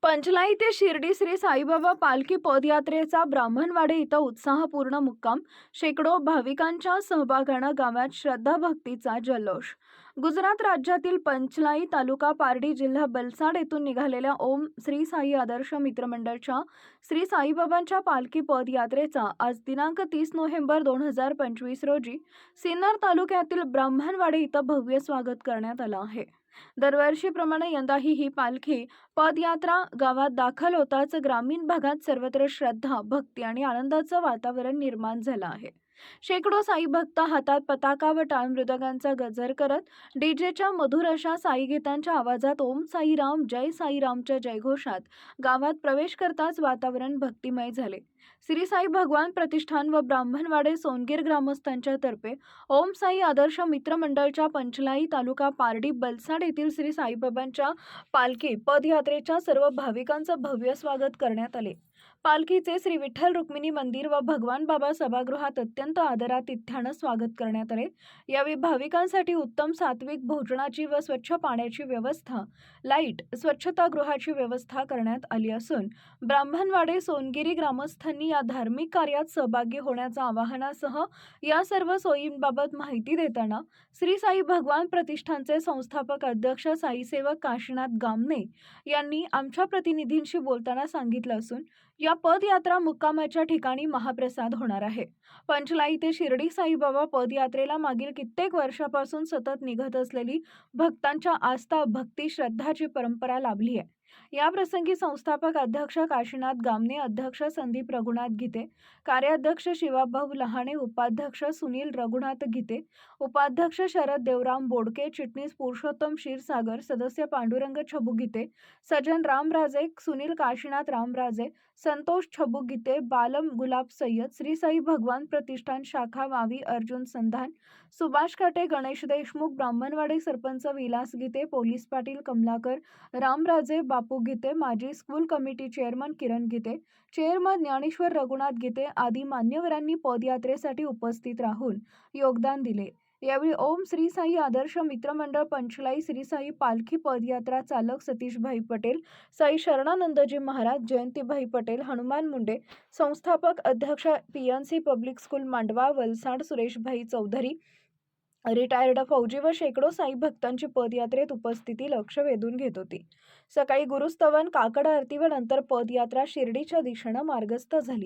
पंचलाई ते शिर्डी श्री साईबाबा पालखी पदयात्रेचा ब्राह्मणवाडी इथं उत्साहपूर्ण मुक्काम. शेकडो भाविकांच्या सहभागानं गावात श्रद्धाभक्तीचा जल्लोष. गुजरात राज्यातील पंचलाई तालुका पारडी जिल्हा वलसाड येथून निघालेल्या ओम श्री साई आदर्श मित्रमंडळच्या श्री साईबाबांच्या पालखी पदयात्रेचा आज दिनांक 30 नोव्हेंबर 2025 रोजी सिन्नर तालुक्यातील ब्राह्मणवाडी इथं भव्य स्वागत करण्यात आलं आहे. दरवर्षीप्रमाणे यंदाही ही पालखी पदयात्रा गावात दाखल होताच ग्रामीण भागात सर्वत्र श्रद्धा, भक्ती आणि आनंदाचं वातावरण निर्माण झालं आहे. शेकडो साई भक्त हातात पताका व टाळ मृदंगांचा गजर करत डीजेच्या मधुर अशा साई गीतांच्या आवाजात ओम साईराम जय साईरामच्या जयघोषात गावात प्रवेश करताच वातावरण भक्तिमय झाले. श्री साई भगवान प्रतिष्ठान व ब्राह्मणवाडे सोनगीर ग्रामस्थांच्या तर्फे ओम साई आदर्श मित्रमंडळच्या पंचलाई तालुका पारडी वलसाड येथील श्री साईबाबांच्या पालखी पदयात्रेच्या सर्व भाविकांचं भव्य स्वागत करण्यात आले. पालखीचे श्री विठ्ठल रुक्मिणी मंदिर व भगवान बाबा सभागृहात अत्यंत आदरातिथ्यानं स्वागत करण्यात आले. यावेळी भाविकांसाठी उत्तम सात्विक भोजनाची व स्वच्छ पाण्याची व्यवस्था, लाईट, स्वच्छतागृहाची व्यवस्था करण्यात आली असून ब्राह्मणवाडे सोनगिरी ग्रामस्थांनी या धार्मिक कार्यात सहभागी होण्याचं आवाहनासह या सर्व सोयींबाबत माहिती देताना श्री साई भगवान प्रतिष्ठानचे संस्थापक अध्यक्ष साईसेवक काशीनाथ गामणे यांनी आमच्या प्रतिनिधींशी बोलताना सांगितलं असून या पदयात्रा मुक्कामाच्या ठिकाणी महाप्रसाद होणार आहे. पंचलाई ते शिर्डी साईबाबा पदयात्रेला मागील कित्येक वर्षापासून सतत निघत असलेली भक्तांच्या आस्था, भक्ती, श्रद्धाची परंपरा लाभली आहे. या प्रसंगी संस्थापक अध्यक्ष काशीनाथ गामणे, अध्यक्ष संदीप रघुनाथ गीते, कार्याध्यक्ष शिवाभाऊ लहाणे, उपाध्यक्ष सुनील रघुनाथ गीते, उपाध्यक्ष शरद देवराम बोडके, चिटणीस पुरुषोत्तम क्षीरसागर, सदस्य पांडुरंग छबू गीते, सजन रामराजे, सुनील काशीनाथ रामराजे, संतोष छबू गीते, बालम गुलाब सय्यद, श्री साई भगवान प्रतिष्ठान शाखा वावी अर्जुन संधान, सुभाष खाटे, गणेश देशमुख, ब्राह्मणवाडी सरपंच विलास गीते, पोलीस पाटील कमलाकर, रामराजे, बापू गीते, माजी स्कूल कमिटी चेअरमन किरण गीते, चेअरमन ज्ञानेश्वर रघुनाथ गीते आदी मान्यवरांनी पदयात्रेसाठी उपस्थित राहून योगदान दिले. यावेळी ओम श्री साई आदर्श मित्रमंडळ पंचलाई श्री साई पालखी पदयात्रा चालक सतीशभाई पटेल, साई शरणानंदजी महाराज, जयंतीभाई पटेल, हनुमान मुंडे, संस्थापक अध्यक्ष PNC public school Mandwa Valsad, Sureshbhai Chaudhari, retired फौजी व शेकडो साई भक्तांची पदयात्रेत उपस्थिती लक्ष वेधून घेत होती. सकाळी गुरुस्तवन, काकड आरती व नंतर पदयात्रा शिर्डीच्या दिशेनं मार्गस्थ झाली.